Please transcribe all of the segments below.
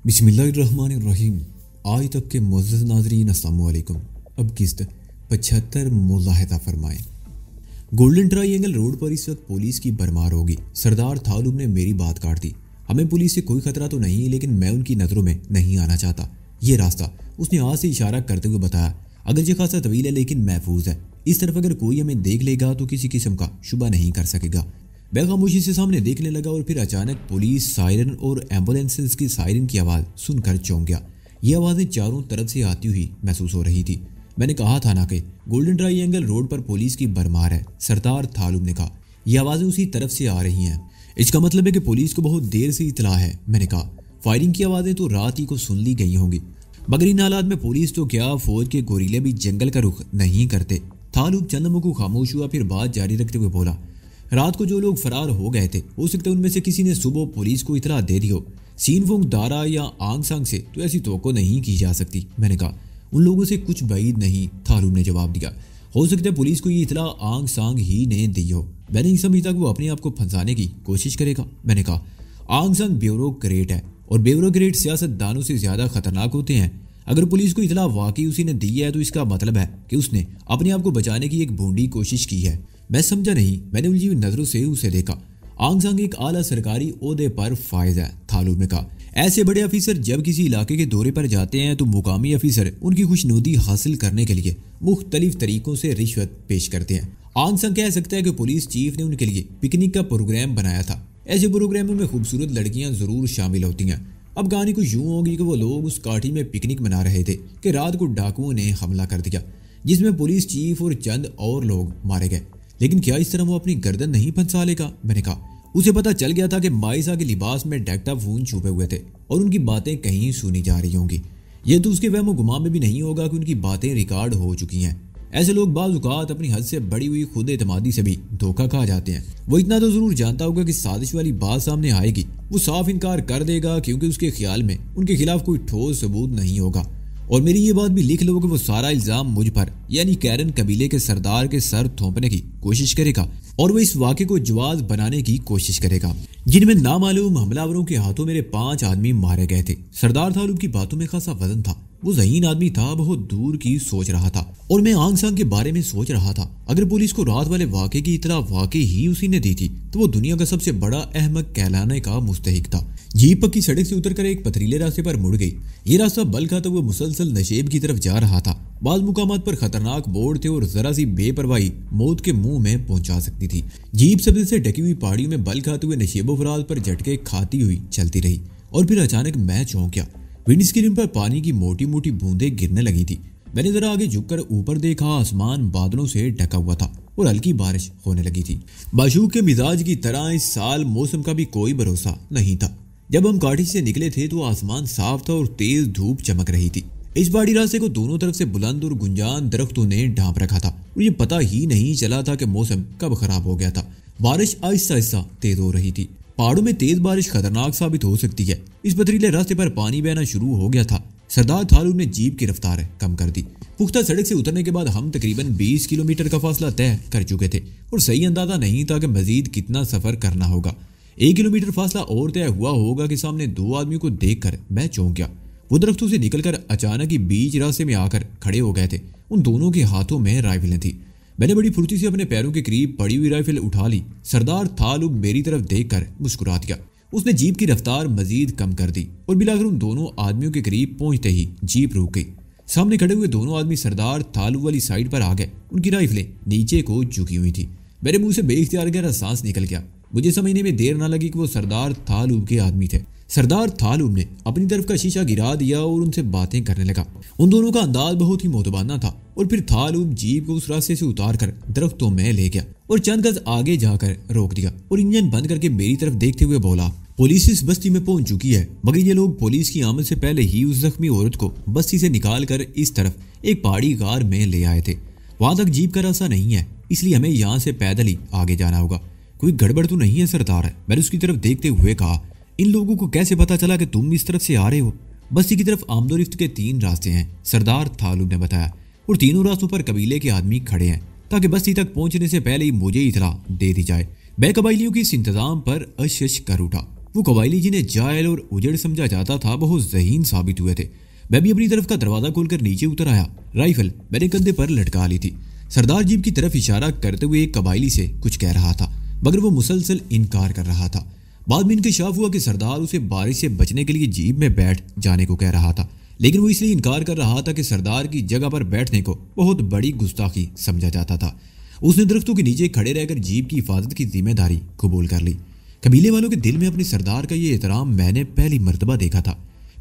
بسم اللہ الرحمن الرحیم۔ آج تک کے معزز ناظرین السلام علیکم۔ اب قسط 75 ملاحظہ فرمائیں۔ گولڈن ٹرائی اینگل روڈ پر اس وقت پولیس کی بھرمار ہوگی۔ سردار تھالوب نے میری بات کاٹ دی۔ ہمیں پولیس سے کوئی خطرہ تو نہیں، لیکن میں ان کی نظروں میں نہیں آنا چاہتا۔ یہ راستہ اس نے ہاتھ سے اشارہ کرتے ہوئے بتایا، اگرچہ خاصا طویل ہے لیکن محفوظ ہے۔ اس طرف اگر کوئی ہمیں دیکھ لے گا تو کسی قسم کا شبہ نہیں کر سکے گا۔ میں خاموشی سے سامنے دیکھنے لگا اور پھر اچانک پولیس سائرن اور ایمبولینسز کی سائرن کی آواز سن کر چونک گیا۔ یہ آوازیں چاروں طرف سے آتی ہوئی محسوس ہو رہی تھی۔ میں نے کہا تھا نا کہ گولڈن ٹرائی اینگل روڈ پر پولیس کی بھرمار ہے، سردار تھالوب نے کہا۔ یہ آوازیں اسی طرف سے آ رہی ہیں، اس کا مطلب ہے کہ پولیس کو بہت دیر سے اطلاع ہے۔ میں نے کہا فائرنگ کی آوازیں تو رات ہی کو سن لی گئی ہوں گی، مگر ان حالات میں پولیس تو کیا فوج کے گوریلے بھی جنگل کا رخ نہیں کرتے۔ تھالوب چند لمحوں کو خاموش ہوا، پھر بات جاری رکھتے ہوئے بولا، رات کو جو لوگ فرار ہو گئے تھے ہو سکتا ہے ان میں سے کسی نے صبح پولیس کو اطلاع دے دی ہو۔ سین فونگ دارا یا آنگ سانگ سے تو ایسی توقع نہیں کی جا سکتی۔ میں نے کہا ان لوگوں سے کچھ بعید نہیں۔ تھالوب نے جواب دیا، ہو سکتا ہے پولیس کو یہ اطلاع آنگ سانگ ہی نے دی ہو۔ میں نہیں سمجھتا کہ وہ اپنے آپ کو پھنسانے کی کوشش کرے گا۔ میں نے کہا آنگ سانگ بیوروکریٹ ہے اور بیوروکریٹ سیاست دانوں سے زیادہ خطرناک ہوتے ہیں۔ اگر پولیس کو اطلاع واقعی اسی نے دی ہے تو اس کا مطلب ہے کہ اس نے اپنے آپ کو بچانے کی ایک بھونڈی کوشش کی ہے۔ میں سمجھا نہیں۔ میں نے الجھی ہوئی نظروں سے اسے دیکھا۔ آنگ سانگ ایک اعلیٰ سرکاری عہدے پر فائز ہے، تھالوب نے کہا۔ ایسے بڑے افیسر جب کسی علاقے کے دورے پر جاتے ہیں تو مقامی افیسر ان کی خوشنودی حاصل کرنے کے لیے مختلف طریقوں سے رشوت پیش کرتے ہیں۔ آنگ سانگ کہہ سکتا ہے کہ پولیس چیف نے ان کے لیے پکنک کا پروگرام بنایا تھا۔ ایسے پروگراموں میں خوبصورت لڑکیاں ضرور شامل ہوتی ہیں۔ اب کہانی کچھ یوں ہوگی کہ وہ لوگ اس کاٹھی میں پکنک منا رہے تھے کہ رات کو ڈاکوؤں نے حملہ کر دیا، جس میں پولیس چیف اور چند اور لوگ مارے گئے۔ لیکن کیا اس طرح وہ اپنی گردن نہیں پھنسا لے گا؟ میں نے کہا اسے پتہ چل گیا تھا کہ مائسا کے لباس میں ڈیکٹا فون چھپے ہوئے تھے اور ان کی باتیں کہیں سنی جا رہی ہوں گی۔ یہ تو اس کے وہم و گمان میں بھی نہیں ہوگا کہ ان کی باتیں ریکارڈ ہو چکی ہیں۔ ایسے لوگ بعض اوقات اپنی حد سے بڑی ہوئی خود اعتمادی سے بھی دھوکہ کھا جاتے ہیں۔ وہ اتنا تو ضرور جانتا ہوگا کہ سازش والی بات سامنے آئے گی، وہ صاف انکار کر دے گا کیونکہ اس کے خیال میں ان کے خلاف کوئی ٹھوس ثبوت نہیں ہوگا۔ اور میری یہ بات بھی لکھ لو کہ وہ سارا الزام مجھ پر یعنی کیرن قبیلے کے سردار کے سر تھونپنے کی کوشش کرے گا، اور وہ اس واقعے کو جواز بنانے کی کوشش کرے گا، جن میں نامعلوم حملہ آوروں کے ہاتھوں میرے 5 آدمی مارے گئے تھے۔ سردار تھالوب کی باتوں میں خاصا وزن تھا۔ وہ ذہین آدمی تھا، بہت دور کی سوچ رہا تھا، اور میں آنگ سانگ کے بارے میں سوچ رہا تھا۔ اگر پولیس کو رات والے واقعے کی اطلاع واقعی ہی اسی نے دی تھی تو وہ دنیا کا سب سے بڑا احمق کہلانے کا مستحق تھا۔ جیپ پکی سڑک سے اتر کر ایک پتھریلے راستے پر مڑ گئی۔ یہ راستہ بل کھاتا ہوا مسلسل نشیب کی طرف جا رہا تھا۔ بعض مقامات پر خطرناک بورڈ تھے اور ذرا سی بے پرواہی موت کے منہ میں پہنچا سکتی تھی۔ جیپ سبزے سے ڈھکی ہوئی پہاڑیوں میں بل کھاتے ہوئے نشیب و فراز پر جھٹکے کھاتی ہوئی چلتی رہی، اور پھر اچانک میں چونک گیا۔ ونڈ اسکرین پر پانی کی موٹی موٹی بوندیں گرنے لگی تھی۔ میں نے ذرا آگے جھک کر اوپر دیکھا، آسمان بادلوں سے ڈھکا ہوا تھا اور ہلکی بارش ہونے لگی تھی۔ معشوق کے مزاج کی طرح اس سال موسم کا بھی کوئی بھروسہ نہیں تھا۔ جب ہم کاٹھی سے نکلے تھے تو آسمان صاف تھا اور تیز دھوپ چمک رہی تھی۔ اس پہاڑی راستے کو دونوں طرف سے بلند اور گنجان درختوں نے ڈھانپ رکھا تھا اور یہ پتہ ہی نہیں چلا تھا کہ موسم کب خراب ہو گیا تھا۔ بارش آہستہ آہستہ تیز ہو رہی تھی۔ پہاڑوں میں تیز بارش خطرناک ثابت ہو سکتی ہے۔ اس پتھریلے راستے پر پانی بہنا شروع ہو گیا تھا۔ سردار تھالوب نے جیپ کی رفتار کم کر دی۔ پختہ سڑک سے اترنے کے بعد ہم تقریباً 20 کلومیٹر کا فاصلہ طے کر چکے تھے اور صحیح اندازہ نہیں تھا کہ مزید کتنا سفر کرنا ہوگا۔ 1 کلومیٹر فاصلہ اور طے ہوا ہوگا کہ سامنے 2 آدمیوں کو دیکھ کر میں چونک گیا۔ وہ درختوں سے نکل کر اچانک ہی بیچ راستے میں آ کر کھڑے ہو گئے تھے۔ ان دونوں کے ہاتھوں میں رائفلیں تھیں۔ میں نے بڑی پھرتی سے اپنے پیروں کے قریب پڑی ہوئی رائفل اٹھا لی۔ سردار تھالوب میری طرف دیکھ کر مسکرا دیا۔ اس نے جیپ کی رفتار مزید کم کر دی اور بلاخر ان دونوں آدمیوں کے قریب پہنچتے ہی جیپ رک گئی۔ سامنے کھڑے ہوئے دونوں آدمی سردار تھالوب والی سائڈ پر آ گئے۔ ان کی رائفلیں نیچے کو جھکی ہوئی تھیں۔ میرے منہ سے بے اختیار گہرا سانس نکل گیا۔ مجھے سمجھنے میں دیر نہ لگی کہ وہ سردار تھالوب کے آدمی تھے۔ سردار تھالوب نے اپنی طرف کا شیشہ گرا دیا اور ان سے باتیں کرنے لگا۔ ان دونوں کا انداز بہت ہی معتبانہ تھا، اور پھر تھالوب جیپ کو اس راستے سے اتار کر درختوں میں لے گیا اور چند گز آگے جا کر روک دیا اور انجن بند کر کے میری طرف دیکھتے ہوئے بولا، پولیس اس بستی میں پہنچ چکی ہے، مگر یہ لوگ پولیس کی آمد سے پہلے ہی اس زخمی عورت کو بستی سے نکال کر اس طرف ایک پہاڑی غار میں لے آئے تھے۔ وہاں تک جیپ کا راستہ نہیں ہے، اس لیے ہمیں یہاں سے پیدل ہی آگے جانا ہوگا۔ کوئی گڑبڑ تو نہیں ہے سردار؟ میں نے اس کی طرف دیکھتے ہوئے کہا۔ ان لوگوں کو کیسے پتا چلا کہ تم اس طرف سے آ رہے ہو؟ بستی کی طرف آمد و رفت کے 3 راستے ہیں، سردار تھالوب نے بتایا، اور تینوں راستوں پر قبیلے کے آدمی کھڑے ہیں تاکہ بستی تک پہنچنے سے پہلے ہی مجھے اطلاع دے دی جائے۔ میں قبائلیوں کی اس انتظام پر اشش کر اٹھا وہ قبائلی جنہیں جاہل اور اجڑ سمجھا جاتا تھا بہت ذہین ثابت ہوئے تھے۔ میں بھی اپنی طرف کا دروازہ کھول کر نیچے اتر آیا۔ رائفل میں نے کندھے پر لٹکا لی تھی۔ سردار جیپ کی طرف اشارہ کرتے ہوئے ایک قبائلی سے کچھ کہہ رہا تھا، مگر وہ مسلسل انکار کر رہا تھا۔ بعد میں انکشاف ہوا کہ سردار اسے بارش سے بچنے کے لیے جیپ میں بیٹھ جانے کو کہہ رہا تھا، لیکن وہ اس لیے انکار کر رہا تھا کہ سردار کی جگہ پر بیٹھنے کو بہت بڑی گستاخی سمجھا جاتا تھا۔ اس نے درختوں کے نیچے کھڑے رہ کر جیپ کی حفاظت کی ذمہ داری قبول کر لی۔ قبیلے والوں کے دل میں اپنے سردار کا یہ احترام میں نے پہلی مرتبہ دیکھا تھا۔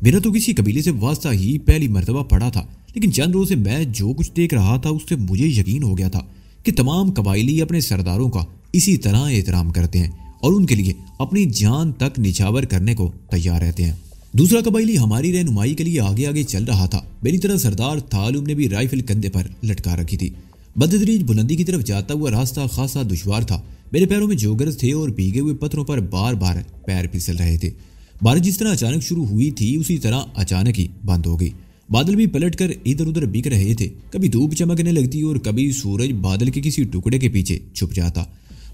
میرا تو کسی قبیلے سے واسطہ ہی پہلی مرتبہ پڑا تھا، لیکن چند روز سے میں جو کچھ دیکھ رہا تھا اس سے مجھے یقین ہو گیا تھا کہ تمام قبائلی اپنے سرداروں کا اسی طرح احترام کرتے ہیں اور ان کے لیے اپنی جان تک نچھاور کرنے کو تیار رہتے ہیں۔ دوسرا قبائلی ہماری رہنمائی کے لیے آگے آگے چل رہا تھا۔ میری طرح سردار تھالب نے بھی رائفل کندھے پر لٹکا رکھی تھی۔ بدتدریج بلندی کی طرف جاتا ہوا راستہ خاصا دشوار تھا۔ میرے پیروں میں جوگرز تھے اور بھیگے ہوئے پتھروں پر بار بار پیر پھسل رہے تھے۔ بارش جس طرح اچانک شروع ہوئی تھی اسی طرح اچانک ہی بند ہو گئی۔ بادل بھی پلٹ کر ادھر ادھر بک رہے تھے، کبھی دھوپ چمکنے لگتی اور کبھی سورج بادل کے کسی ٹکڑے کے پیچھے چھپ جاتا۔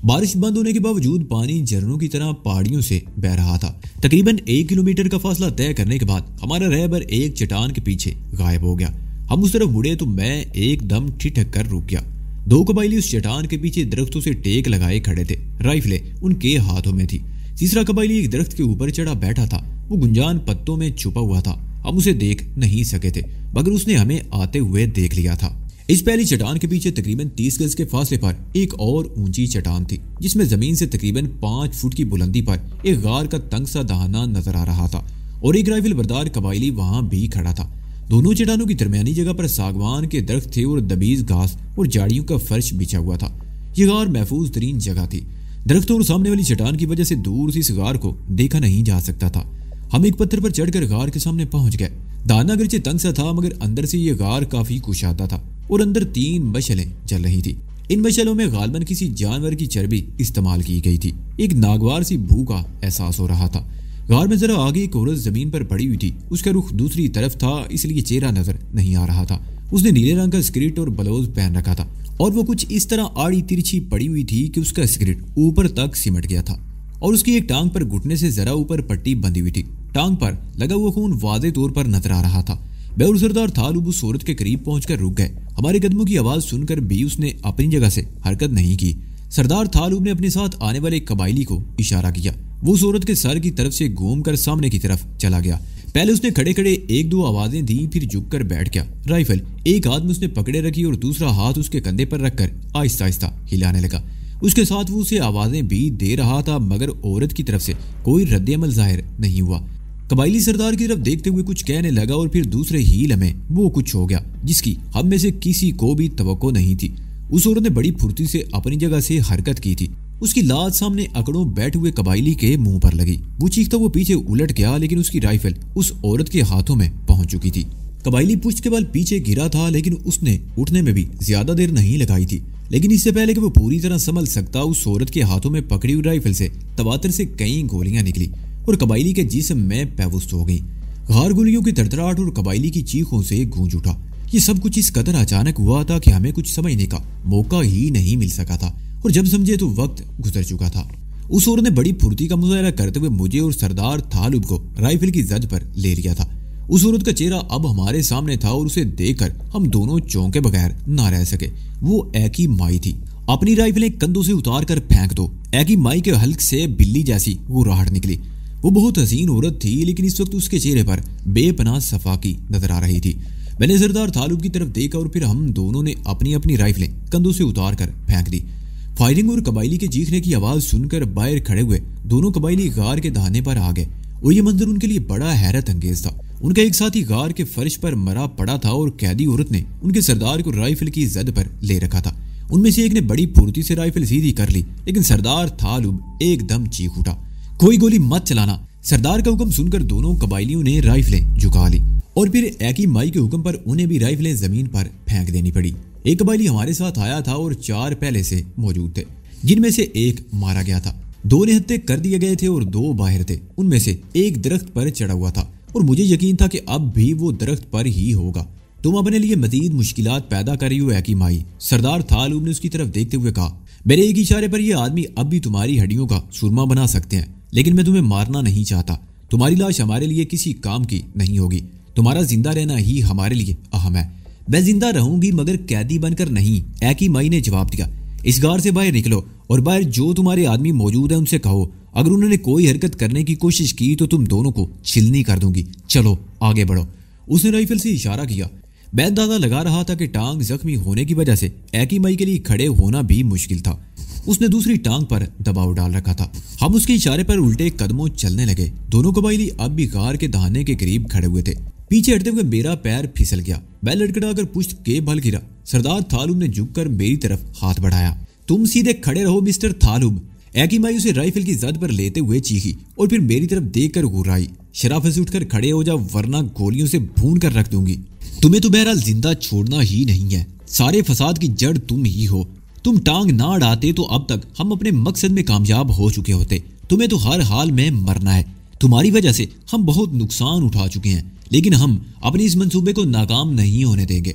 بارش بند ہونے کے باوجود پانی جھرنوں کی طرح پہاڑیوں سے بہہ رہا تھا۔ تقریباً 1 کلومیٹر کا فاصلہ طے کرنے کے بعد ہمارا رہبر ایک چٹان کے پیچھے غائب ہو گیا۔ ہم اس طرف مڑے تو میں ایک دم ٹھٹک کر رک گیا۔ 2 قبائلی اس چٹان کے پیچھے درختوں سے ٹیک لگائے کھڑے تھے، رائفلیں ان کے ہاتھوں میں تھی۔ تیسرا قبائلی ایک درخت کے اوپر چڑھا بیٹھا تھا، وہ گنجان پتوں میں چھپا ہوا تھا۔ ہم اسے دیکھ نہیں سکے تھے، مگر اس نے ہمیں آتے ہوئے دیکھ لیا تھا۔ اس پہلی چٹان کے پیچھے تقریباً 30 گز کے فاصلے پر ایک اور اونچی چٹان تھی، جس میں زمین سے تقریباً 5 فٹ کی بلندی پر ایک غار کا تنگ سا دہانہ نظر آ رہا تھا، اور ایک رائفل بردار قبائلی وہاں بھی کھڑا تھا۔ دونوں چٹانوں کی درمیانی جگہ پر ساگوان کے درخت تھے اور دبیز گھاس اور جھاڑیوں کا فرش بچھا ہوا تھا۔ یہ غار محفوظ ترین جگہ تھی۔ درختوں اور سامنے والی چٹان کی وجہ سے دور سے اس غار کو دیکھا نہیں جا سکتا تھا۔ ہم ایک پتھر پر چڑھ کر غار کے سامنے پہنچ گئے۔ دہانہ اگرچہ تنگ سا تھا، مگر اندر سے یہ غار کافی کشادہ تھا اور اندر 3 مشعلیں جل رہی تھی۔ ان مشعلوں میں غالباً کسی جانور کی چربی استعمال کی گئی تھی۔ ایک ناگوار سی بو کا احساس ہو رہا تھا۔ غار میں ذرا آگے ایک عورت زمین پر پڑی ہوئی تھی، اس کا رخ دوسری طرف تھا، اس لیے چہرہ نظر نہیں آ رہا تھا۔ اس نے نیلے رنگ کا اسکرٹ اور بلوز پہن رکھا تھا، اور وہ کچھ اس طرح آڑی ترچھی پڑی ہوئی تھی کہ اس کا اسکرٹ اوپر تک سمٹ گیا تھا، اور اس کی ایک ٹانگ پر گھٹنے سے ذرا اوپر پٹی بندھی ہوئی تھی۔ ٹانگ پر لگا ہوا خون واضح طور پر نظر آ رہا تھا۔ میں اور سردار تھالب اس عورت کے قریب پہنچ کر رک گئے۔ ہمارے قدموں کی آواز سن کر بھی اس نے اپنی جگہ سے حرکت نہیں کی۔ سردار تھالب نے اپنے ساتھ آنے والے قبائلی کو اشارہ کیا۔ وہ اس عورت کے سر کی طرف سے گھوم کر سامنے کی طرف چلا گیا۔ پہلے اس نے کھڑے کھڑے 1-2 آوازیں دی، پھر جھک کر بیٹھ گیا۔ رائفل ایک ہاتھ میں اس نے پکڑے رکھی اور دوسرا ہاتھ اس کے کندھے پر رکھ کر آہستہ آہستہ ہلانے لگا۔ اس کے ساتھ وہ اسے آوازیں بھی دے رہا تھا، مگر عورت کی طرف سے کوئی رد عمل ظاہر نہیں ہوا۔ قبائلی سردار کی طرف دیکھتے ہوئے کچھ کہنے لگا، اور پھر دوسرے ہی لمحے وہ کچھ ہو گیا جس کی ہم میں سے کسی کو بھی توقع نہیں تھی۔ اس عورت نے بڑی پھرتی سے اپنی جگہ سے حرکت کی تھی۔ اس کی لات سامنے اکڑوں بیٹھے ہوئے قبائلی کے منہ پر لگی۔ وہ چیختا وہ پیچھے الٹ گیا، لیکن اس کی رائفل اس عورت کے ہاتھوں میں پہنچ چکی تھی۔ قبائلی پشت کے بال پیچھے گرا تھا، لیکن اس نے اٹھنے میں بھی زیادہ دیر نہیں لگائی تھی۔ لیکن اس سے پہلے کہ وہ پوری طرح سنبھل سکتا، اس عورت کے ہاتھوں میں پکڑی ہوئی رائفل سے تواتر سے کئی گولیاں نکلی اور قبائلی کے جسم میں پیوست ہو گئی۔ غار گولیوں کی تڑتڑاہٹ اور قبائلی کی چیخوں سے گونج اٹھا۔ یہ سب کچھ اس قدر اچانک ہوا تھا کہ ہمیں کچھ سمجھنے کا موقع ہی نہیں مل سکا تھا، اور جب سمجھے تو وقت گزر چکا تھا۔ اس عورت نے بڑی پھرتی کا مظاہرہ کرتے ہوئے مجھے اور سردار تھالب کو رائفل کی زد پر لے لیا تھا۔ اس عورت کا چہرہ اب ہمارے سامنے تھا، اور اسے دیکھ کر ہم دونوں چونکے بغیر نہ رہ سکے۔ وہ ایکی مائی تھی۔ اپنی رائفلیں کندھوں سے اتار کر پھینک دو۔ ایکی مائی کے حلق سے بلی جیسی غراہٹ نکلی۔ وہ بہت حسین عورت تھی، لیکن اس وقت اس کے چہرے پر بے پناہ صفاقی نظر آ رہی تھی۔ میں نے سردار تھالب کی طرف دیکھا، اور پھر ہم دونوں نے اپنی اپنی رائفلیں کندھوں سے اتار کر پھینک دی۔ فائرنگ اور قبائلی کے چیخنے کی آواز سن کر باہر کھڑے ہوئے دونوں قبائلی غار کے دہانے پر آ گئے، اور یہ منظر ان کے لیے بڑا حیرت انگیز تھا۔ ان کا ایک ساتھی غار کے فرش پر مرا پڑا تھا، اور قیدی عورت نے ان کے سردار کو رائفل کی زد پر لے رکھا تھا۔ ان میں سے ایک نے بڑی پھرتی سے رائفل سیدھی کر لی، لیکن سردار تھالب ایک دم چیخ اٹھا، کوئی گولی مت چلانا۔ سردار کا حکم سن کر دونوں قبائلیوں نے رائفلیں جھکا لی، اور پھر ایکی مائی کے حکم پر انہیں بھی رائفلیں زمین پر پھینک دینی پڑی۔ ایک قبائلی ہمارے ساتھ آیا تھا اور 4 پہلے سے موجود تھے، جن میں سے ایک مارا گیا تھا۔ 2 نہتے کر دیے گئے تھے اور 2 باہر تھے۔ ان میں سے ایک درخت پر چڑھا ہوا تھا، اور مجھے یقین تھا کہ اب بھی وہ درخت پر ہی ہوگا۔ تم اپنے لیے مزید مشکلات پیدا کر رہی ہو ایکی مائی، سردار تھالب نے اس کی طرف دیکھتے ہوئے کہا۔ میرے ایک اشارے پر یہ آدمی اب بھی تمہاری ہڈیوں کا سرما بنا سکتے ہیں، لیکن میں تمہیں مارنا نہیں چاہتا. تمہاری لاش ہمارے لیے کسی کام کی نہیں ہوگی. تمہارا زندہ رہنا ہی ہمارے لیے اہم ہے. میں زندہ رہوں گی مگر قیدی بن کر نہیں، ایکی مائی نے جواب دیا. اس غار سے باہر نکلو اور باہر جو تمہارے آدمی موجود ہیں ان سے کہو اگر انہوں نے کوئی حرکت کرنے کی کوشش کی تو تم دونوں کو چھلنی کر دوں گی. چلو آگے بڑھو. اس نے رائفل سے اشارہ کیا. میں اندازہ لگا رہا تھا کہ ٹانگ زخمی ہونے کی وجہ سے ایکی مائی کے لیے کھڑے ہونا بھی مشکل تھا. اس نے دوسری ٹانگ پر دباؤ ڈال رکھا تھا. ہم اس کے اشارے پر الٹے قدموں چلنے لگے. دونوں قبائلی اب بھی غار کے دہانے کے قریب کھڑے ہوئے تھے. پیچھے ہٹتے ہوئے میرا پیر پھسل گیا. میں لڑکڑا کر پشت کے بل گرا. سردار تھالوب نے جھک کر میری طرف ہاتھ بڑھایا. تم سیدھے کھڑے رہو مسٹر تھالوب. ایکی مائی اسے رائفل کی زد پر لیتے ہوئے چیخی اور پھر میری طرف دیکھ کر گھرائی. شرافت سے اٹھ کر کھڑے ہو جاؤ ورنہ گولیوں سے بھون کر رکھ دوں گی. تمہیں تو بہرحال زندہ چھوڑنا ہی نہیں ہے. سارے فساد کی جڑ تم ہی ہو. تم ٹانگ نہ اڑاتے تو اب تک ہم اپنے مقصد میں کامیاب ہو چکے ہوتے. تمہیں تو ہر حال میں مرنا ہے. تمہاری وجہ سے ہم بہت نقصان اٹھا چکے ہیں لیکن ہم اپنے اس منصوبے کو ناکام نہیں ہونے دیں گے.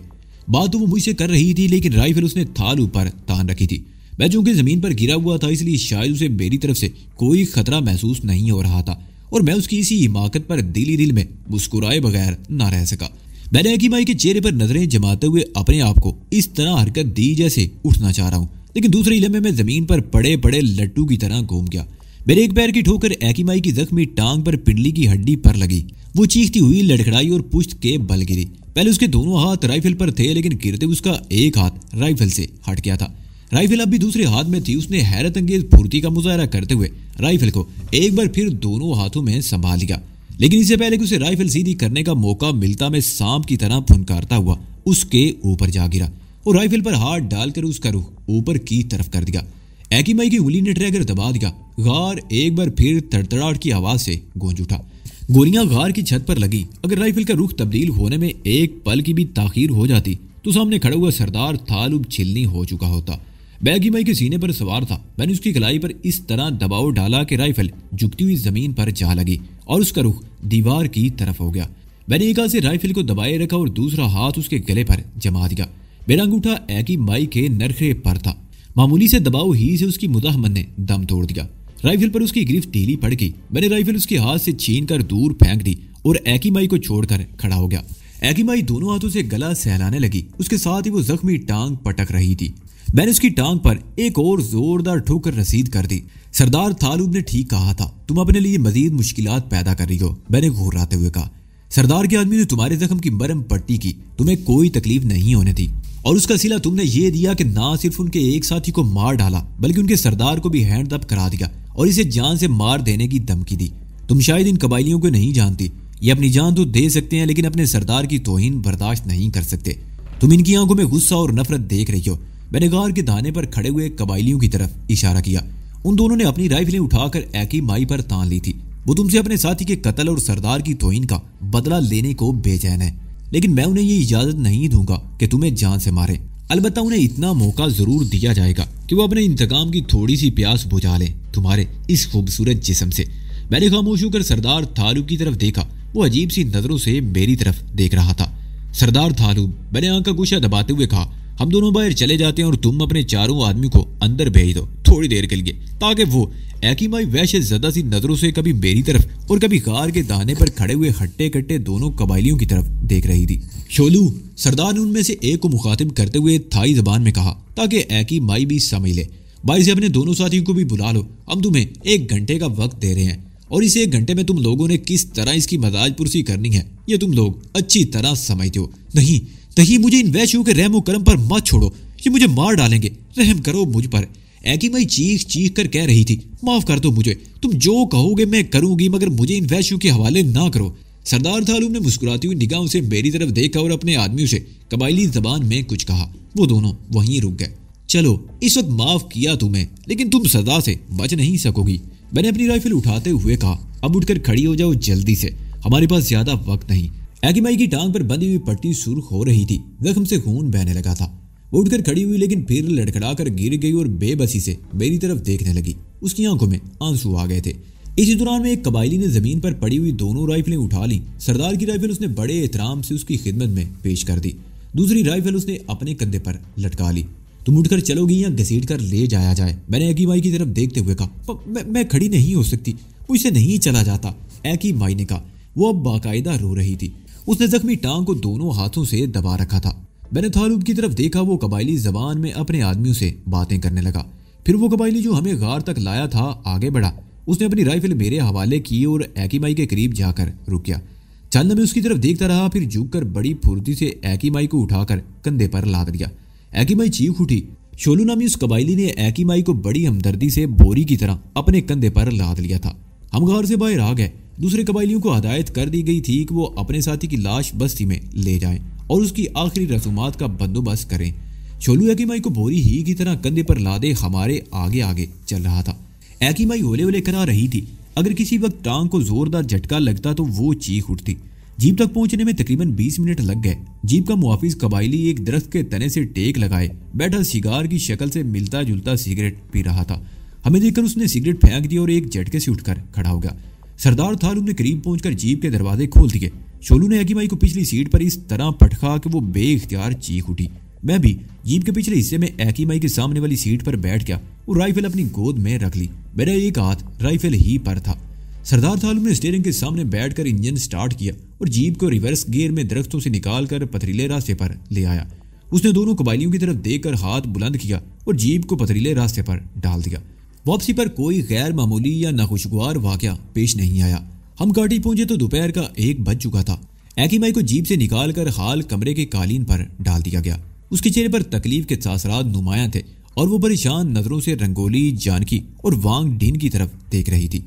بات تو وہ مجھ سے کر رہی تھی لیکن رائفل اس نے تھال اوپر تان رکھی تھی. میں چونکہ زمین پر گرا ہوا تھا اس لیے شاید اسے میری طرف سے کوئی خطرہ محسوس نہیں ہو رہا تھا اور میں اس کی اسی حماقت پر دل میں مسکرائے بغیر نہ رہ سکا. میں نے ایکی مائی کے چہرے پر نظریں جماتے ہوئے اپنے آپ کو اس طرح حرکت دی جیسے اٹھنا چاہ رہا ہوں لیکن دوسرے لمحے میں زمین پر پڑے پڑے لٹو کی طرح گھوم گیا. میرے ایک پیر کی ٹھوکر ایکی مائی کی زخمی ٹانگ پر پنڈلی کی ہڈی پر لگی. وہ چیختی ہوئی لڑکھڑائی اور پشت کے بل گری. پہلے اس کے دونوں ہاتھ رائفل پر تھے لیکن گرتے اس کا ایک ہاتھ رائفل سے ہٹ گیا تھا. رائفل اب بھی دوسرے ہاتھ میں تھی. اس نے حیرت انگیز پھرتی کا مظاہرہ کرتے ہوئے رائفل کو ایک بار پھر دونوں ہاتھوں میں سنبھال لیا لیکن اس سے پہلے کہ اسے رائفل سیدھی کرنے کا موقع ملتا میں سانپ کی طرح پھنکارتا ہوا اس کے اوپر جا گرا اور رائفل پر ہاتھ ڈال کر اس کا رخ اوپر کی طرف کر دیا. ایکی مائی کی انگلی نے ٹریگر دبا دیا. غار ایک بار پھر تڑتڑاہٹ کی آواز سے گونج اٹھا. گولیاں غار کی چھت پر لگی. اگر رائفل کا رخ تبدیل ہونے میں ایک پل کی بھی تاخیر ہو جاتی تو سامنے کھڑا ہوا سردار تھالوب چھلنی ہو چکا ہوتا. میں ایکی مائی کے سینے پر سوار تھا. میں نے اس کی کلائی پر اس طرح دباؤ ڈالا کہ رائفل جھکتی ہوئی زمین پر جا لگی اور اس کا رخ دیوار کی طرف ہو گیا. میں نے ایک ہاتھ سے رائفل کو دبائے رکھا اور دوسرا ہاتھ اس کے گلے پر جما دیا. میرا انگوٹھا ایکی مائی کے نرخے پر تھا. معمولی سے دباؤ ہی سے اس کی مزاحمت نے دم توڑ دیا. رائفل پر اس کی گرفت ڈھیلی پڑ گئی. میں نے رائفل اس کے ہاتھ سے چھین کر دور پھینک دی اور ایکی مائی کو چھوڑ کر کھڑا ہو گیا. ایکی مائی دونوں ہاتھوں سے گلا سہلانے لگی. اس کے ساتھ ہی وہ زخمی ٹانگ پٹک رہی تھی. میں نے اس کی ٹانگ پر ایک اور زوردار ٹھوکر رسید کر دی. سردار تھالوب نے ٹھیک کہا تھا. تم اپنے لیے مزید مشکلات پیدا کر رہی ہو. میں نے گھوراتے ہوئے کہا. سردار کے آدمی نے تمہارے زخم کی مرہم پٹی کی. تمہیں کوئی تکلیف نہیں ہونے دی اور اس کا صلہ تم نے یہ دیا کہ نہ صرف ان کے ایک ساتھی کو مار ڈالا بلکہ ان کے سردار کو بھی ہینڈ اپ کرا دیا اور اسے جان سے مار دینے کی دھمکی دی. تم شاید ان قبائلیوں کو نہیں جانتی. یہ اپنی جان تو دے سکتے ہیں لیکن اپنے سردار کی توہین برداشت نہیں کر سکتے. تم ان کی آنکھوں میں غصہ اور نفرت دیکھ رہی ہو. میں نے غار کے دہانے پر کھڑے ہوئے قبائلیوں کی طرف اشارہ کیا. ان دونوں نے اپنی رائفلیں اٹھا کر ایکی مائی پر تان لی تھی. وہ تم سے اپنے ساتھی کے قتل اور سردار کی توہین کا بدلہ لینے کو بے چین ہے لیکن میں انہیں یہ اجازت نہیں دوں گا کہ تمہیں جان سے مارے. البتہ انہیں اتنا موقع ضرور دیا جائے گا کہ وہ اپنے انتقام کی تھوڑی سی پیاس بجھا لیں تمہارے اس خوبصورت جسم سے. میں نے خاموش ہو کر سردار تھالوب کی طرف دیکھا. وہ عجیب سی نظروں سے میری طرف دیکھ رہا تھا. سردار تھالوب، میں نے آنکھ کا گوشہ دباتے ہوئے کہا، ہم دونوں باہر چلے جاتے ہیں اور تم اپنے چاروں آدمی کو اندر بھیج دو تھوڑی دیر کے لیے تاکہ وہ ایکی مائی وحشت زدہ سی نظروں سے کبھی میری طرف اور کبھی غار کے دہانے پر کھڑے ہوئے ہٹے کٹے دونوں قبائلیوں کی طرف دیکھ رہی تھی. شولو، سردار نے ان میں سے ایک کو مخاطب کرتے ہوئے تھائی زبان میں کہا تاکہ ایکی مائی بھی سمجھ لے. باہر سے اپنے دونوں ساتھیوں کو بھی بلا لو. ہم تمہیں 1 گھنٹے کا وقت دے رہے ہیں اور اس 1 گھنٹے میں تم لوگوں نے کس طرح اس کی مزاج پرسی کرنی ہے یہ تم لوگ اچھی طرح سمجھتے ہو. نہیں، مجھے ان وحشیوں کے رحم و کرم پر مت چھوڑو. یہ مجھے مار ڈالیں گے. رحم کرو مجھ پر. ایکی مائی چیخ کر کہہ رہی تھی. معاف کر دو مجھے. تم جو کہو گے میں کروں گی مگر مجھے ان وحشیوں کے حوالے نہ کرو. سردار تھالوب نے مسکراتی ہوئی نگاہوں سے میری طرف دیکھا اور اپنے آدمیوں سے قبائلی زبان میں کچھ کہا. وہ دونوں وہیں رک گئے. چلو، اس وقت معاف کیا تمہیں لیکن تم سزا سے بچ نہیں سکو گی. میں نے اپنی رائفل اٹھاتے ہوئے کہا. اب اٹھ کر کھڑی ہو جاؤ جلدی سے. ہمارے پاس زیادہ وقت نہیں. ایکی مائی کی ٹانگ پر بندھی ہوئی پٹی سرخ ہو رہی تھی. زخم سے خون بہنے لگا تھا. وہ اٹھ کر کھڑی ہوئی لیکن پھر لڑکھڑا کر گر گئی اور بے بسی سے میری طرف دیکھنے لگی. اس کی آنکھوں میں آنسو آ گئے تھے. اسی دوران میں ایک قبائلی نے زمین پر پڑی ہوئی دونوں رائفلیں اٹھا لیں. سردار کی رائفل اس نے بڑے احترام سے اس کی خدمت میں پیش کر دی. دوسری رائفل اس نے اپنے کندھے پر لٹکا لی. تم اٹھ کر چلو گی یا گھسیٹ کر لے جایا جائے؟ میں نے ایکی مائی کی طرف دیکھتے ہوئے کہا. میں کھڑی نہیں ہو سکتی. مجھ سے نہیں چلا جاتا، ایکی مائی نے کہا۔ وہ اب باقاعدہ رو رہی تھی۔ اس نے زخمی ٹانگ کو دونوں ہاتھوں سے دبا رکھا تھا۔ میں نے تھالوب کی طرف دیکھا، وہ قبائلی زبان میں اپنے آدمیوں سے باتیں کرنے لگا۔ پھر وہ قبائلی جو ہمیں غار تک لایا تھا آگے بڑھا۔ اس نے اپنی رائفل میرے حوالے کی اور ایکی مائی کے قریب جا کر رک گیا۔ چند میں اس کی طرف دیکھتا رہا، پھر جھک کر بڑی پھرتی سے ایکی مائی کو اٹھا کر کندھے پر لاد لیا۔ ایکی مائی چیخ اٹھی۔ شولو نامی اس قبائلی نے ایکی مائی کو بڑی ہمدردی سے بوری کی طرح اپنے کندھے پر لاد لیا تھا۔ ہم غار سے باہر آ گئے۔ دوسرے قبائلیوں کو ہدایت کر دی گئی تھی کہ وہ اپنے ساتھی کی لاش بستی میں لے جائیں اور اس کی آخری رسومات کا بندوبست کریں۔ شولو ایکی مائی کو بوری ہی کی طرح کندھے پر لادے ہمارے آگے آگے چل رہا تھا۔ ایکی مائی ہولے ہولے کرا رہی تھی۔ اگر کسی وقت ٹانگ کو زوردار جھٹکا لگتا تو وہ چیخ اٹھتی۔ جیپ تک پہنچنے میں تقریباً 20 منٹ لگ گئے۔ جیپ کا محافظ قبائلی ایک درخت کے تنے سے ٹیک لگائے بیٹھا سیگار کی شکل سے ملتا جلتا سگریٹ پی رہا تھا۔ ہمیں دیکھ کر اس نے سگریٹ پھینک دی اور ایک جھٹکے سے اٹھ کر کھڑا ہو گیا۔ سردار تھالوب نے قریب پہنچ کر جیپ کے دروازے کھول دیے۔ شولو نے ایکی مائی کو پچھلی سیٹ پر اس طرح پٹکا کہ وہ بے اختیار چیخ اٹھی۔ میں بھی جیپ کے پچھلے حصے میں ایکی مائی کے سامنے والی سیٹ پر بیٹھ گیا اور رائفل اپنی گود میں رکھ لی۔ میرا ایک ہاتھ رائفل ہی پر تھا۔ سردار تھالوب نے اسٹیئرنگ کے سامنے بیٹھ کر انجن سٹارٹ کیا اور جیپ کو ریورس گیئر میں درختوں سے نکال کر پتھریلے راستے پر لے آیا۔ اس نے دونوں قبائلیوں کی طرف دیکھ کر ہاتھ بلند کیا اور جیپ کو پتھریلے راستے پر ڈال دیا۔ واپسی پر کوئی غیر معمولی یا ناخوشگوار واقعہ پیش نہیں آیا۔ ہم کاٹی پہنچے تو دوپہر کا 1 بج چکا تھا۔ ایکی مائی کو جیپ سے نکال کر حال کمرے کے قالین پر ڈال دیا گیا۔ اس کے چہرے پر تکلیف کے تاثرات نمایاں تھے اور وہ پریشان نظروں سے رنگولی، جانکی اور وانگ ڈن کی طرف دیکھ رہی تھی۔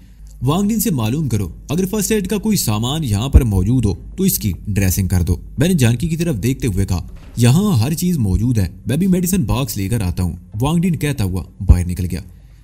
وانگ ڈن سے معلوم کرو اگر فرسٹ ایڈ کا کوئی سامان یہاں پر موجود ہو تو اس کی ڈریسنگ کر دو، میں نے جانکی کی طرف دیکھتے ہوئے کہا۔ یہاں ہر چیز موجود ہے، میں بھی میڈیسن باکس لے کر آتا ہوں، وانگ ڈن کہتا ہوا باہر نکل گیا۔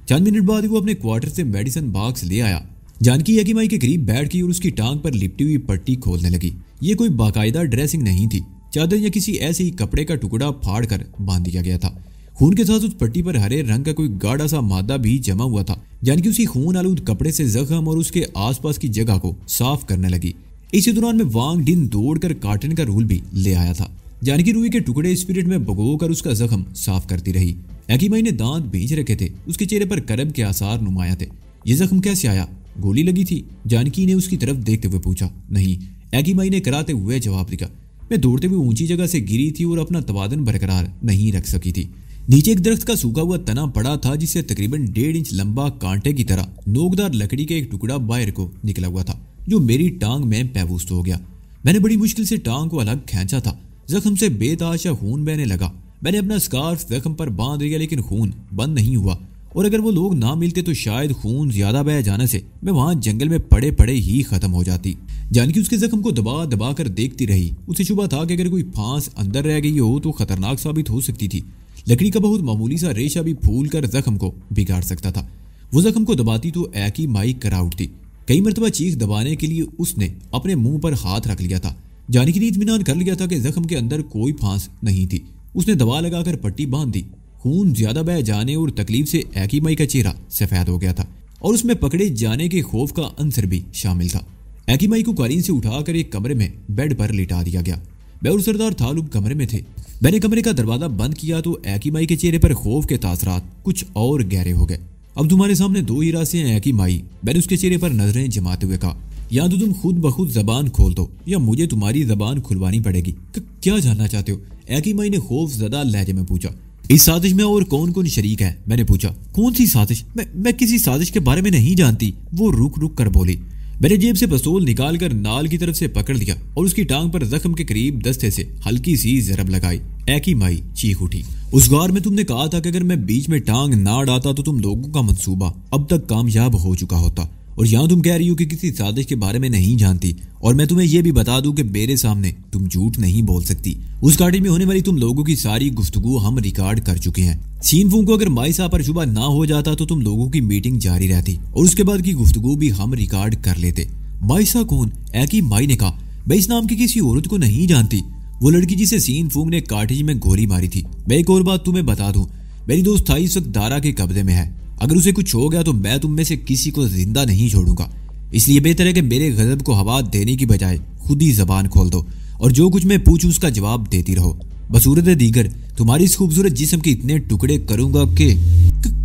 چند منٹ بعد وہ اپنے کوارٹر سے میڈیسن باکس لے آیا۔ جانکی ایکی مائی کے قریب بیٹھ گئی اور اس کی ٹانگ پر لپٹی ہوئی پٹی کھولنے لگی۔ یہ کوئی باقاعدہ ڈریسنگ نہیں تھی، چادر یا کسی ایسے ہی کپڑے کا ٹکڑا پھاڑ کر باندھ دیا گیا تھا۔ خون کے ساتھ اس پٹی پر ہرے رنگ کا کوئی گاڑھا سا مادہ بھی جمع ہوا تھا۔ جانکی اسی خون آلود کپڑے سے زخم اور اس کے آس پاس کی جگہ کو صاف کرنے لگی۔ اسی دوران میں وانگ ڈن دوڑ کر کاٹن کا رول بھی لے آیا تھا۔ جانکی روئی کے ٹکڑے اسپرٹ میں بھگو کر اس کا زخم صاف کرتی رہی۔ ایکی مائی نے دانت بھینچ رکھے تھے، اس کے چہرے پر کرب کے آثار نمایاں تھے۔ یہ زخم کیسے آیا؟ گولی لگی تھی؟ جانکی نے اس کی طرف دیکھتے ہوئے پوچھا۔ نہیں، ایکی مائی نے کراتے ہوئے جواب دیا۔ میں دوڑتے ہوئے اونچی جگہ سے گری تھی اور اپنا توازن برقرار نہیں رکھ سکی تھی۔ نیچے ایک درخت کا سوکھا ہوا تنا پڑا تھا جس سے تقریباً 1.5 انچ لمبا کانٹے کی طرح نوکدار لکڑی کا ایک ٹکڑا باہر کو نکلا ہوا تھا جو میری ٹانگ میں پیوست ہو گیا۔ میں نے بڑی مشکل سے ٹانگ کو الگ کھینچا تھا۔ زخم سے بے تحاشا خون بہنے لگا۔ میں نے اپنا سکارف زخم پر باندھ دیا لیکن خون بند نہیں ہوا، اور اگر وہ لوگ نہ ملتے تو شاید خون زیادہ بہہ جانے سے میں وہاں جنگل میں پڑے پڑے ہی ختم ہو جاتی۔ جانکی اس کے زخم کو دبا دبا کر دیکھتی رہی۔ اسے شبہ تھا کہ اگر کوئی پھانس اندر رہ گئی ہو تو خطرناک ثابت ہو سکتی تھی۔ لکڑی کا بہت معمولی سا ریشہ بھی پھول کر زخم کو بگاڑ سکتا تھا۔ وہ زخم کو دباتی تو ایکی مائی کرا اٹھتی۔ کئی مرتبہ چیخ دبانے کے لیے اس نے اپنے منہ پر ہاتھ رکھ لیا تھا۔ جانکی نے اطمینان کر لیا تھا کہ زخم کے اندر کوئی پھانس نہیں تھی۔ اس نے دوا لگا کر پٹی باندھ دی۔ خون زیادہ بہہ جانے اور تکلیف سے ایکی مائی کا چہرہ سفید ہو گیا تھا اور اس میں پکڑے جانے کے خوف کا عنصر بھی شامل تھا۔ ایکی مائی کو قالین سے اٹھا کر ایک کمرے میں بیڈ پر لٹا دیا گیا۔ میں اور سردار تھالوب کمرے میں تھے۔ میں نے کمرے کا دروازہ بند کیا تو ایکی مائی کے چہرے پر خوف کے تاثرات کچھ اور گہرے ہو گئے۔ اب تمہارے سامنے 2 ہی راستے ہیں ایکی مائی، میں نے اس کے چہرے پر نظریں جماتے ہوئے کہا۔ یا تو تم خود بخود زبان کھول دو یا مجھے تمہاری زبان کھلوانی پڑے گی۔ کیا جاننا چاہتے ہو؟ ایکی مائی نے خوف زدہ لہجے میں پوچھا۔ اس سازش میں اور کون کون شریک ہے؟ میں نے پوچھا۔ کون سی سازش؟ میں کسی سازش کے بارے میں نہیں جانتی، وہ رک رک کر بولی۔ میں نے جیب سے پستول نکال کر نال کی طرف سے پکڑ لیا اور اس کی ٹانگ پر زخم کے قریب دستے سے ہلکی سی ضرب لگائی۔ ایکی مائی چیخ اٹھی۔ اس غار میں تم نے کہا تھا کہ اگر میں بیچ میں ٹانگ نہ ڈالتا تو تم لوگوں کا منصوبہ اب تک کامیاب ہو چکا ہوتا، اور یہاں تم کہہ رہی ہو کہ کسی سازش کے بارے میں نہیں جانتی، اور میں تمہیں یہ بھی بتا دوں کہ میرے سامنے تم جھوٹ نہیں بول سکتی۔ اس کاٹیج میں ہونے والی تم لوگوں کی ساری گفتگو ہم ریکارڈ کر چکے ہیں۔ سین فونگ کو اگر مائی صاحب پر شبہ نہ ہو جاتا تو تم لوگوں کی میٹنگ جاری رہتی اور اس کے بعد کی گفتگو بھی ہم ریکارڈ کر لیتے۔ مائسا کون؟ ایکی مائی نے کہا۔ میں اس نام کی کسی عورت کو نہیں جانتی، وہ لڑکی جسے سین فونگ نے کاٹیج میں گولی ماری تھی۔ میں ایک اور بات تمہیں بتا دوں، میری دوست تھائی اس وقت دارا کے قبضے میں ہے۔ اگر اسے کچھ ہو گیا تو میں تم میں سے کسی کو زندہ نہیں چھوڑوں گا، اس لیے بہتر ہے کہ میرے غضب کو ہوا دینے کی بجائے خود ہی زبان کھول دو اور جو کچھ میں پوچھوں اس کا جواب دیتی رہو۔ بصورت دیگر تمہاری اس خوبصورت جسم کے اتنے ٹکڑے کروں گا کہ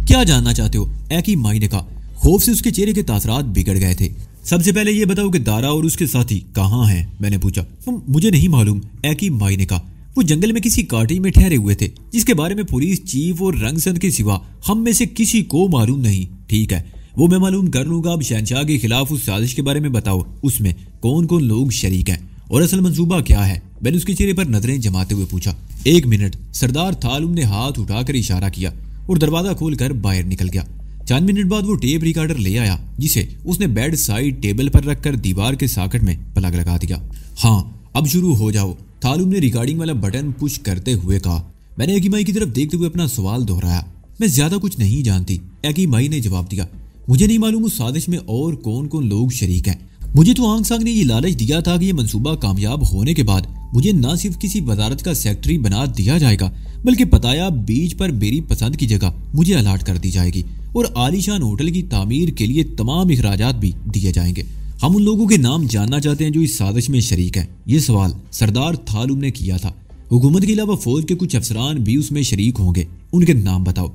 کیا جاننا چاہتے ہو؟ ایکی مائی نے کہا۔ خوف سے اس کے چہرے کے تاثرات بگڑ گئے تھے۔ سب سے پہلے یہ بتاؤ کہ دارا اور اس کے ساتھی کہاں ہیں؟ میں نے پوچھا۔ مجھے نہیں معلوم، ایکی مائی نے کہا۔ وہ جنگل میں کسی کاٹی میں ٹھہرے ہوئے تھے جس کے بارے میں پولیس چیف اور رنگسند کے سوا ہم میں سے کسی کو معلوم نہیں۔ ٹھیک ہے، وہ میں معلوم کر لوں گا۔ اب شہنشاہ کے خلاف اس سازش کے بارے میں بتاؤ، اس میں کون کون لوگ شریک ہیں اور اصل منصوبہ کیا ہے؟ میں نے اس کے چہرے پر نظریں جماتے ہوئے پوچھا۔ 1 منٹ، سردار تھالم نے ہاتھ اٹھا کر اشارہ کیا اور دروازہ کھول کر باہر نکل گیا۔ 4 منٹ بعد وہ ٹیپ ریکارڈر لے آیا جسے اس نے بیڈ سائڈ ٹیبل پر رکھ کر دیوار کے ساکٹ میں پلگ لگا دیا۔ ہاں اب شروع ہو جاؤ، تھالم نے ریکارڈنگ والا بٹن پش کرتے ہوئے کہا۔ میں نے ایکی مائی کی طرف دیکھتے ہوئے اپنا سوال دہرایا۔ میں زیادہ کچھ نہیں جانتی، ایکی مائی نے جواب دیا۔ مجھے نہیں معلوم اس سازش میں اور کون کون لوگ شریک ہیں۔ مجھے تو آنگ سانگ نے یہ لالچ دیا تھا کہ یہ منصوبہ کامیاب ہونے کے بعد مجھے نہ صرف کسی وزارت کا سیکرٹری بنا دیا جائے گا بلکہ پتایا بیچ پر میری پسند کی جگہ مجھے الاٹ کر دی جائے گی اور عالیشان ہوٹل کی تعمیر کے لیے تمام اخراجات بھی دیے جائیں گے۔ ہم ان لوگوں کے نام جاننا چاہتے ہیں جو اس سازش میں شریک ہیں۔ یہ سوال سردار تھالم نے کیا تھا۔ حکومت کے علاوہ فوج کے کچھ افسران بھی اس میں شریک ہوں گے، ان کے نام بتاؤ۔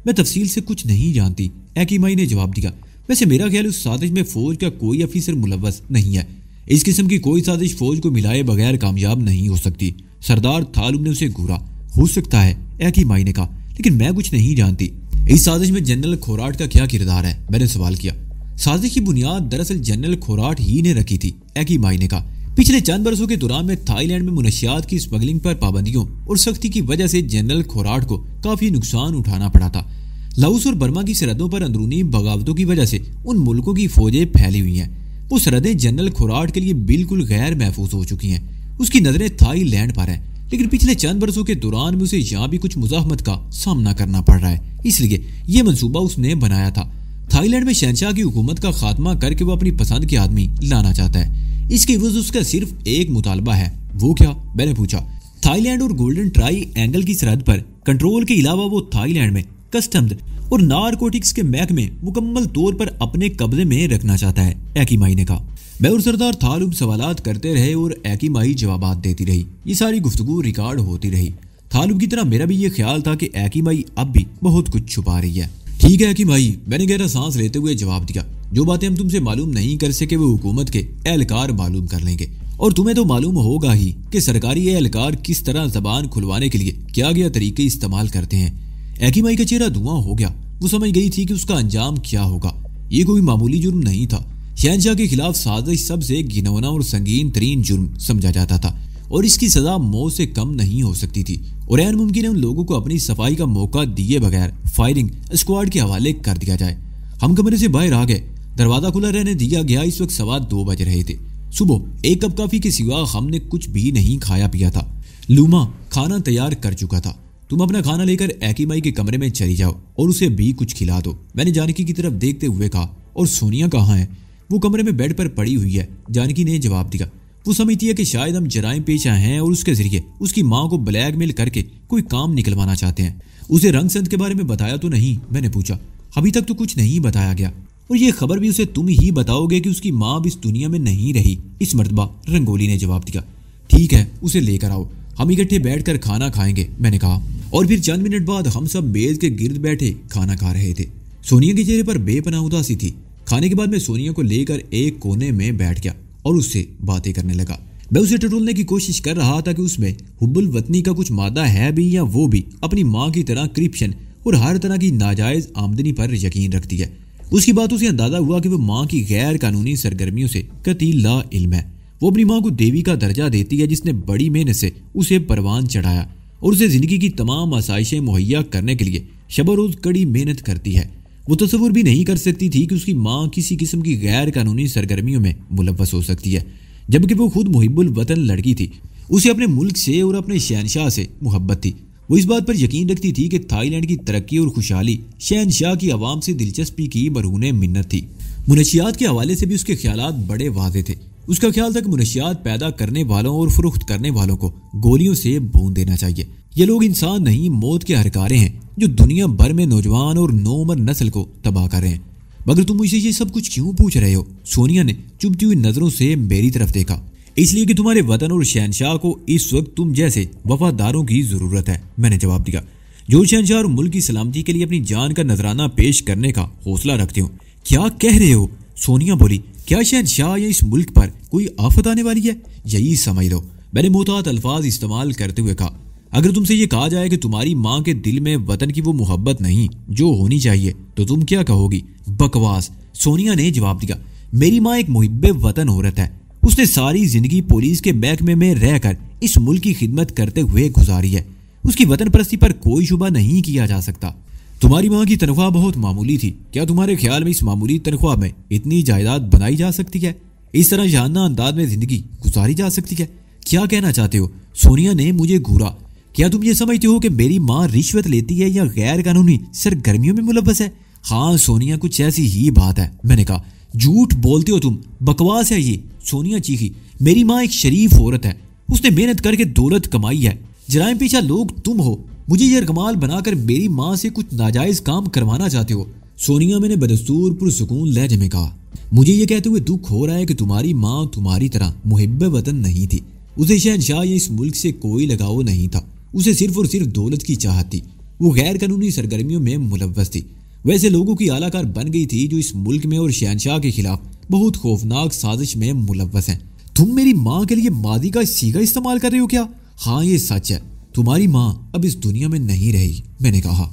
میں تفصیل سے کچھ نہیں جانتی، ایکی مائی نے جواب دیا۔ ویسے میرا خیال اس سازش میں فوج کا کوئی افیسر ملوث نہیں ہے۔ اس قسم کی کوئی سازش فوج کو ملائے بغیر کامیاب نہیں ہو سکتی۔ سردار تھالم نے اسے گھورا۔ ہو سکتا ہے، ایکی مائی نے کہا، لیکن میں کچھ نہیں جانتی۔ اس سازش میں جنرل کھوراٹ کا کیا کردار ہے؟ میں نے سوال کیا۔ سازش کی بنیاد دراصل جنرل کھوراٹ ہی نے رکھی تھی، ایکی مائی نے کہا۔ پچھلے چند برسوں کے دوران میں تھائی لینڈ میں منشیات کی اسمگلنگ پر پابندیوں اور سختی کی وجہ سے جنرل کھوراٹ کو کافی نقصان اٹھانا پڑا تھا۔ لاؤس اور برما کی سرحدوں پر اندرونی بغاوتوں کی وجہ سے ان ملکوں کی فوجیں پھیلی ہوئی ہیں۔ وہ سرحدیں جنرل کھوراٹ کے لیے بالکل غیر محفوظ ہو چکی ہیں۔ اس کی نظریں تھائی لینڈ پر ہیں، لیکن پچھلے چند برسوں کے دوران میں اسے یہاں بھی کچھ مزاحمت کا سامنا کرنا پڑ رہا ہے، اس لیے یہ منصوبہ اس نے بنایا تھا۔ تھائی لینڈ میں شہنشاہ کی حکومت کا خاتمہ کر کے وہ اپنی پسند کے آدمی لانا چاہتا ہے۔ اس کی وجہ اس کا صرف ایک مطالبہ ہے۔ وہ کیا؟ میں نے پوچھا۔ تھائی لینڈ اور گولڈن ٹرائی اینگل کی سرحد پر کنٹرول کے علاوہ وہ تھائی لینڈ میں کسٹمز اور نارکوٹکس کے محکمے مکمل طور پر اپنے قبضے میں رکھنا چاہتا ہے، ایکی مائی نے کہا۔ میں اور سردار تھالم سوالات کرتے رہے اور ایکی مائی جوابات دیتی رہی۔ یہ ساری گفتگو ریکارڈ ہوتی رہی۔ تھالم کی طرح میرا بھی یہ خیال تھا کہ ایکی مائی اب بھی بہت کچھ چھپا رہی ہے۔ ٹھیک ہے ایکی مائی، میں نے گہرا سانس لیتے ہوئے جواب دیا۔ جو باتیں ہم تم سے معلوم نہیں کر سکے وہ حکومت کے اہلکار معلوم کر لیں گے، اور تمہیں تو معلوم ہوگا ہی کہ سرکاری اہلکار کس طرح زبان کھلوانے کے لیے کیا گیا طریقے استعمال کرتے ہیں۔ ایکی مائی کا چہرہ دھواں ہو گیا۔ وہ سمجھ گئی تھی کہ اس کا انجام کیا ہوگا۔ یہ کوئی معمولی جرم نہیں تھا۔ شہنشاہ کے خلاف سازش سب سے گھنونا اور سنگین ترین جرم سمجھا جاتا تھا، اور اس کی سزا موت سے کم نہیں ہو سکتی تھی، اور عین ممکن ہے ان لوگوں کو اپنی صفائی کا موقع دیے بغیر فائرنگ اسکواڈ کے حوالے کر دیا جائے۔ ہم کمرے سے باہر آ گئے۔ دروازہ کھلا رہنے دیا گیا۔ اس وقت 2:15 بج رہے تھے۔ صبح 1 کپ کافی کے سوا ہم نے کچھ بھی نہیں کھایا پیا تھا۔ لوما کھانا تیار کر چکا تھا۔ تم اپنا کھانا لے کر ایکی مائی کے کمرے میں چلی جاؤ اور اسے بھی کچھ کھلا دو، میں نے جانکی کی طرف دیکھتے ہوئے کہا۔ اور سونیا کہاں ہے؟ وہ کمرے میں بیڈ پر پڑی ہوئی ہے، جانکی نے جواب دیا۔ وہ سمجھتی ہے کہ شاید ہم جرائم پیشہ ہیں اور اس کے ذریعے اس کی ماں کو بلیک میل کر کے کوئی کام نکلوانا چاہتے ہیں۔ اسے رنگ سند کے بارے میں بتایا تو نہیں؟ میں نے پوچھا۔ ابھی تک تو کچھ نہیں بتایا گیا، اور یہ خبر بھی اسے تم ہی بتاؤ گے کہ اس کی ماں اب اس دنیا میں نہیں رہی اس مرتبہ، رنگولی نے جواب دیا۔ ٹھیک ہے، اسے لے کر آؤ، ہم اکٹھے بیٹھ کر کھانا کھائیں گے، میں نے کہا۔ اور پھر چند منٹ بعد ہم سب میز کے گرد بیٹھے کھانا کھا رہے تھے۔ سونیا کے چہرے پر بے پناہ اداسی تھی۔ کھانے کے بعد میں سونیا کو لے کر ایک کونے میں بیٹھ گیا اور اس سے باتیں کرنے لگا۔ میں اسے ٹٹولنے کی کوشش کر رہا تھا کہ اس میں حب الوطنی کا کچھ مادہ ہے بھی، یا وہ بھی اپنی ماں کی طرح کرپشن اور ہر طرح کی ناجائز آمدنی پر یقین رکھتی ہے۔ اس کی باتوں سے اندازہ ہوا کہ وہ ماں کی غیر قانونی سرگرمیوں سے قطعی لا علم ہے۔ وہ اپنی ماں کو دیوی کا درجہ دیتی ہے جس نے بڑی محنت سے اسے پروان چڑھایا اور اسے زندگی کی تمام آسائشیں مہیا کرنے کے لیے شب و روز کڑی محنت کرتی ہے۔ وہ تصور بھی نہیں کر سکتی تھی کہ اس کی ماں کسی قسم کی غیر قانونی سرگرمیوں میں ملوث ہو سکتی ہے، جبکہ وہ خود محب الوطن لڑکی تھی۔ اسے اپنے ملک سے اور اپنے شہنشاہ سے محبت تھی۔ وہ اس بات پر یقین رکھتی تھی کہ تھائی لینڈ کی ترقی اور خوشحالی شہنشاہ کی عوام سے دلچسپی کی برہون منت تھی۔ منشیات کے حوالے سے بھی اس کے خیالات بڑے واضح تھے۔ اس کا خیال تھا کہ منشیات پیدا کرنے والوں اور فروخت کرنے والوں کو گولیوں سے بھون دینا چاہیے۔ یہ لوگ انسان نہیں، موت کے ہرکارے ہیں جو دنیا بھر میں نوجوان اور نوعمر نسل کو تباہ کر رہے ہیں۔ مگر تم مجھ سے یہ سب کچھ کیوں پوچھ رہے ہو؟ سونیا نے چبھتی ہوئی نظروں سے میری طرف دیکھا۔ اس لیے کہ تمہارے وطن اور شہنشاہ کو اس وقت تم جیسے وفاداروں کی ضرورت ہے، میں نے جواب دیا، جو شہنشاہ اور ملک کی سلامتی کے لیے اپنی جان کا نذرانہ پیش کرنے کا حوصلہ رکھتے ہوں۔ کیا کہہ رہے ہو؟ سونیا بولی، کیا شہنشاہ یا اس ملک پر کوئی آفت آنے والی ہے؟ یہی سمجھ لو، میں نے محتاط الفاظ استعمال کرتے ہوئے کہا۔ اگر تم سے یہ کہا جائے کہ تمہاری ماں کے دل میں وطن کی وہ محبت نہیں جو ہونی چاہیے تو تم کیا کہو گی؟ بکواس، سونیا نے جواب دیا۔ میری ماں ایک محب وطن عورت ہے، اس نے ساری زندگی پولیس کے محکمے میں رہ کر اس ملک کی خدمت کرتے ہوئے گزاری ہے، اس کی وطن پرستی پر کوئی شبہ نہیں کیا جا سکتا۔ تمہاری ماں کی تنخواہ بہت معمولی تھی، کیا تمہارے خیال میں اس معمولی تنخواہ میں اتنی جائیداد بنائی جا سکتی ہے؟ اس طرح شاہانہ انداز میں زندگی گزاری جا سکتی ہے؟ کیا کہنا چاہتے ہو؟ سونیا نے مجھے گھورا۔ کیا تم یہ سمجھتے ہو کہ میری ماں رشوت لیتی ہے یا غیر قانونی سرگرمیوں میں ملوث ہے؟ ہاں سونیا، کچھ ایسی ہی بات ہے، میں نے کہا۔ جھوٹ بولتے ہو تم، بکواس ہے یہ، سونیا چیخی۔ میری ماں ایک شریف عورت ہے، اس نے محنت کر کے دولت کمائی ہے۔ جرائم پیشہ لوگ تم ہو، مجھے یرغمال بنا کر میری ماں سے کچھ ناجائز کام کروانا چاہتے ہو۔ سونیا، میں نے بدستور پرسکون لہجے میں کہا، مجھے یہ کہتے ہوئے دکھ ہو رہا ہے کہ تمہاری ماں تمہاری طرح محب وطن نہیں تھی، اسے شہنشاہ یا اس ملک سے کوئی لگاؤ نہیں تھا، اسے صرف اور صرف دولت کی چاہت تھی، وہ غیر قانونی سرگرمیوں میں ملوث تھی، ویسے لوگوں کی اعلی کار بن گئی تھی جو اس ملک میں اور شہنشاہ کے خلاف بہت خوفناک سازش میں ملوث ہیں۔ تم میری ماں کے لیے ماضی کا صیغہ استعمال کر رہے ہو کیا؟ ہاں یہ سچ ہے، تمہاری ماں اب اس دنیا میں نہیں رہی، میں نے کہا۔